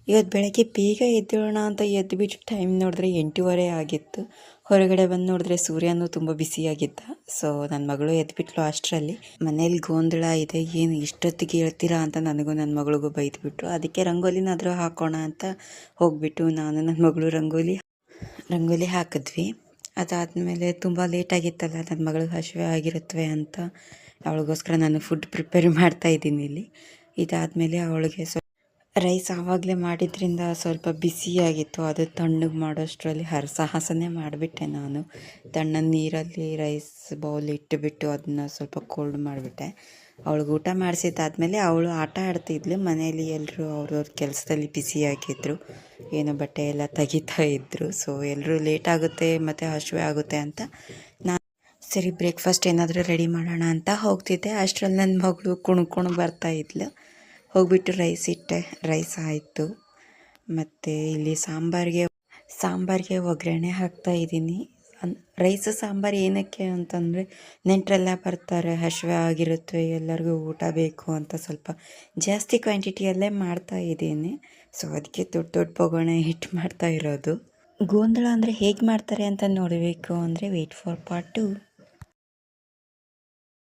ಇವತ್ತು ಬೆಳಗ್ಗೆ ಬೇಗ ಎದ್ದೇಳೋಣ ಅಂತ ಎದ್ದುಬಿಟ್ಟು ಟೈಮ್ ನೋಡಿದ್ರೆ 8:30 ಆಗಿತ್ತು. ಹೊರಗಡೆ ಬಂದು ನೋಡಿದ್ರೆ ಸೂರ್ಯನೂ ತುಂಬ ಬಿಸಿಯಾಗಿದ್ದ. ಸೊ ನನ್ನ ಮಗಳು ಎದ್ದುಬಿಟ್ಲು. ಅಷ್ಟರಲ್ಲಿ ಮನೇಲಿ ಗೋಂಧಳ ಇದೆ, ಏನು ಇಷ್ಟೊತ್ತಿಗೆ ಹೇಳ್ತೀರಾ ಅಂತ ನನಗೂ ನನ್ನ ಮಗಳಿಗೂ ಬೈದ್ಬಿಟ್ರು. ಅದಕ್ಕೆ ರಂಗೋಲಿನಾದರೂ ಹಾಕೋಣ ಅಂತ ಹೋಗ್ಬಿಟ್ಟು ನಾನು ನನ್ನ ಮಗಳು ರಂಗೋಲಿ ಹಾಕಿದ್ವಿ. ಅದಾದಮೇಲೆ ತುಂಬ ಲೇಟಾಗಿತ್ತಲ್ಲ, ನನ್ನ ಮಗಳಿಗೆ ಹಸಿವೆ ಆಗಿರುತ್ತವೆ ಅಂತ ಅವಳಿಗೋಸ್ಕರ ನಾನು ಫುಡ್ ಪ್ರಿಪೇರ್ ಮಾಡ್ತಾಯಿದ್ದೀನಿ ಇಲ್ಲಿ. ಇದಾದಮೇಲೆ ಅವಳಿಗೆ ರೈಸ್ ಆವಾಗಲೇ ಮಾಡಿದ್ರಿಂದ ಸ್ವಲ್ಪ ಬಿಸಿಯಾಗಿತ್ತು, ಅದು ತಣ್ಣಗೆ ಮಾಡೋಷ್ಟರಲ್ಲಿ ಸಾಹಸನೇ ಮಾಡಿಬಿಟ್ಟೆ ನಾನು. ತಣ್ಣನ ನೀರಲ್ಲಿ ರೈಸ್ ಬೌಲ್ ಇಟ್ಟುಬಿಟ್ಟು ಅದನ್ನ ಸ್ವಲ್ಪ ಕೋಲ್ಡ್ ಮಾಡಿಬಿಟ್ಟೆ. ಅವಳಿಗೆ ಊಟ ಮಾಡಿಸಿದ್ದಾದ್ಮೇಲೆ ಅವಳು ಆಟ ಆಡ್ತಿದ್ಲು. ಮನೆಯಲ್ಲಿ ಎಲ್ಲರೂ ಅವ್ರವ್ರ ಕೆಲಸದಲ್ಲಿ ಬಿಸಿಯಾಗಿದ್ದರು, ಏನೋ ಬಟ್ಟೆ ಎಲ್ಲ ತೆಗಿತಾ ಇದ್ದರು. ಸೊ ಎಲ್ಲರೂ ಲೇಟ್ ಆಗುತ್ತೆ ಮತ್ತು ಹಸಿವೆ ಆಗುತ್ತೆ ಅಂತ ನಾನು ಸರಿ ಬ್ರೇಕ್ಫಾಸ್ಟ್ ಏನಾದರೂ ರೆಡಿ ಮಾಡೋಣ ಅಂತ ಹೋಗ್ತಿದ್ದೆ. ಅಷ್ಟರಲ್ಲಿ ನನ್ನ ಮಗಳು ಕುಣ್ಕೊಂಡು ಬರ್ತಾಯಿದ್ಲು. ಹೋಗ್ಬಿಟ್ಟು ರೈಸ್ ಇಟ್ಟೆ, ರೈಸ್ ಆಯಿತು. ಮತ್ತು ಇಲ್ಲಿ ಸಾಂಬಾರಿಗೆ ಒಗ್ಗರಣೆ ಹಾಕ್ತಾಯಿದ್ದೀನಿ. ರೈಸು ಸಾಂಬಾರು ಏನಕ್ಕೆ ಅಂತಂದರೆ ನೆಂಟರೆಲ್ಲ ಬರ್ತಾರೆ, ಹಸಿವೆ ಆಗಿರುತ್ತೆ, ಎಲ್ಲರಿಗೂ ಊಟ ಬೇಕು ಅಂತ ಸ್ವಲ್ಪ ಜಾಸ್ತಿ ಕ್ವಾಂಟಿಟಿಯಲ್ಲೇ ಮಾಡ್ತಾಯಿದ್ದೀನಿ. ಸೊ ಅದಕ್ಕೆ ದೊಡ್ಡ ಬೊಗಣೆ ಹಿಟ್ಟು ಮಾಡ್ತಾ ಇರೋದು. ಗೋಂಧಳ ಅಂದರೆ ಹೇಗೆ ಮಾಡ್ತಾರೆ ಅಂತ ನೋಡಬೇಕು ಅಂದರೆ ವೇಟ್ ಫಾರ್ ಪಾರ್ಟ್ 2.